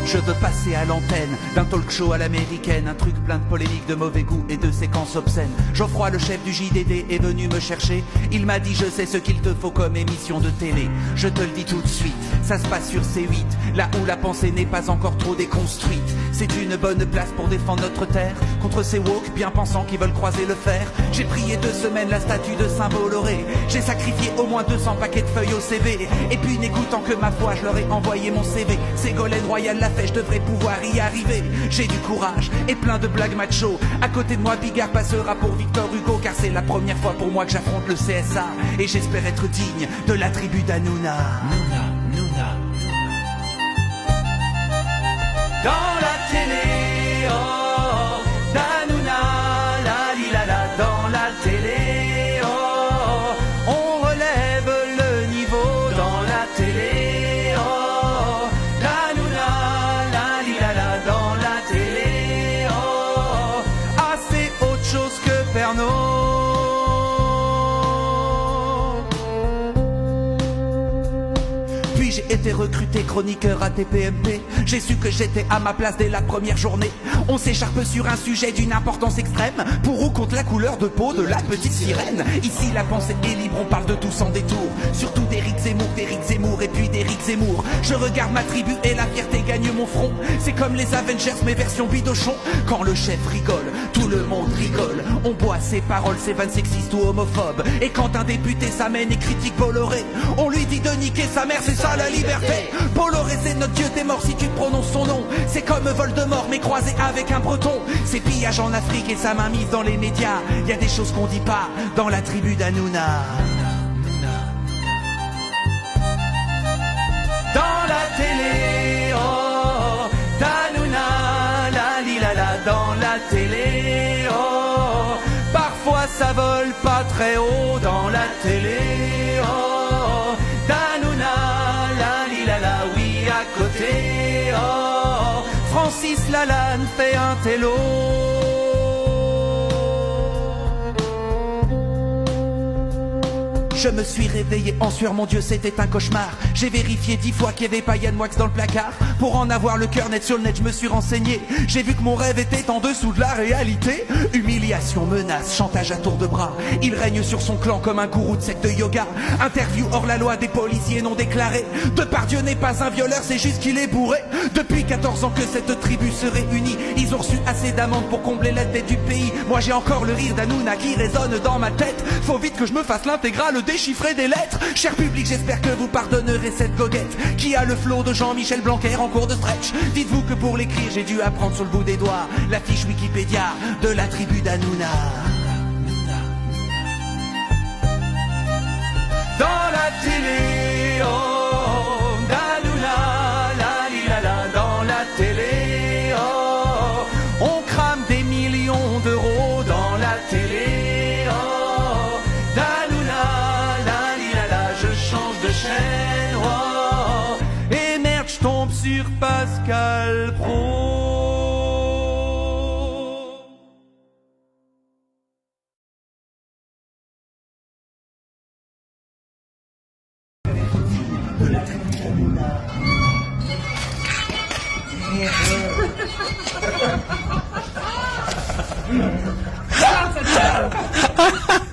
Je veux passer à l'antenne d'un talk show à l'américaine, un truc plein de polémiques, de mauvais goût et de séquences obscènes. Geoffroy, le chef du JDD, est venu me chercher. Il m'a dit je sais ce qu'il te faut comme émission de télé. Je te le dis tout de suite, ça se passe sur C8, là où la pensée n'est pas encore trop déconstruite. C'est une bonne place pour défendre notre terre contre ces woke bien pensants qui veulent croiser le fer. J'ai prié 2 semaines la statue de Saint-Bolloré. J'ai sacrifié au moins 200 paquets de feuilles au CV. Et puis n'écoutant que ma foi, je leur ai envoyé mon CV. Ségolène Royal l'a fait, je devrais pouvoir y arriver. J'ai du courage et plein de blagues macho. À côté de moi, Bigard passera pour Victor Hugo, car c'est la première fois pour moi que j'affronte le CSA. Et j'espère être digne de la tribu d'Hanouna. Dans la télé, oh, d'Hanouna, la li la la, dans la télé, oh, on relève le niveau dans la télé, oh, d'Hanouna, la li la la, dans la télé, oh, ah c'est autre chose que Pernod. J'ai été recruté chroniqueur à TPMP. J'ai su que j'étais à ma place dès la première journée. On s'écharpe sur un sujet d'une importance extrême, pour ou contre la couleur de peau de la petite sirène. Ici la pensée est libre, on parle de tout sans détour. Surtout d'Éric Zemmour et puis d'Éric Zemmour. Je regarde ma tribu et la fierté gagne mon front. C'est comme les Avengers mais version bidochon. Quand le chef rigole, tout le monde rigole. On boit ses paroles, ses vannes sexistes ou homophobes. Et quand un député s'amène et critique Bolloré, on lui dit de niquer sa mère, c'est ça la liberté. Bolloré c'est notre dieu des morts si tu prononces son nom. C'est comme Voldemort mais croisé avec un breton. C'est pillage en Afrique et sa main mise dans les médias. Y a des choses qu'on dit pas dans la tribu d'Hanouna. Dans la télé, oh, d'Hanouna, la li la la, dans la télé, oh, parfois ça vole pas très haut dans la télé, oh, d'Hanouna, la li la la, oui à côté, oh, Francis Lalanne fait un télo. Je me suis réveillé en sueur, mon Dieu c'était un cauchemar. J'ai vérifié 10 fois qu'il n'y avait pas Yann Wax dans le placard. Pour en avoir le cœur net sur le net, je me suis renseigné. J'ai vu que mon rêve était en dessous de la réalité. Humiliation, menace, chantage à tour de bras. Il règne sur son clan comme un gourou de secte de yoga. Interview hors la loi des policiers non déclarés. Depardieu n'est pas un violeur, c'est juste qu'il est bourré. Depuis 14 ans que cette tribu se réunit, ils ont reçu assez d'amendes pour combler la dette du pays. Moi j'ai encore le rire d'Hanouna qui résonne dans ma tête. Faut vite que je me fasse l'intégrale déchiffrer des lettres. Cher public, j'espère que vous pardonnerez cette goguette qui a le flow de Jean-Michel Blanquer en cours de stretch. Dites-vous que pour l'écrire j'ai dû apprendre sur le bout des doigts la fiche Wikipédia de la tribu d'Hanouna. Dans la télé, oh, d'Hanouna, la li la la, dans la télé, oh, on crame des millions d'euros dans la télé, oh, d'Hanouna, la li la la, je change de chaîne, oh, et merde, je tombe sur Pascal Pro. Ha ha ha!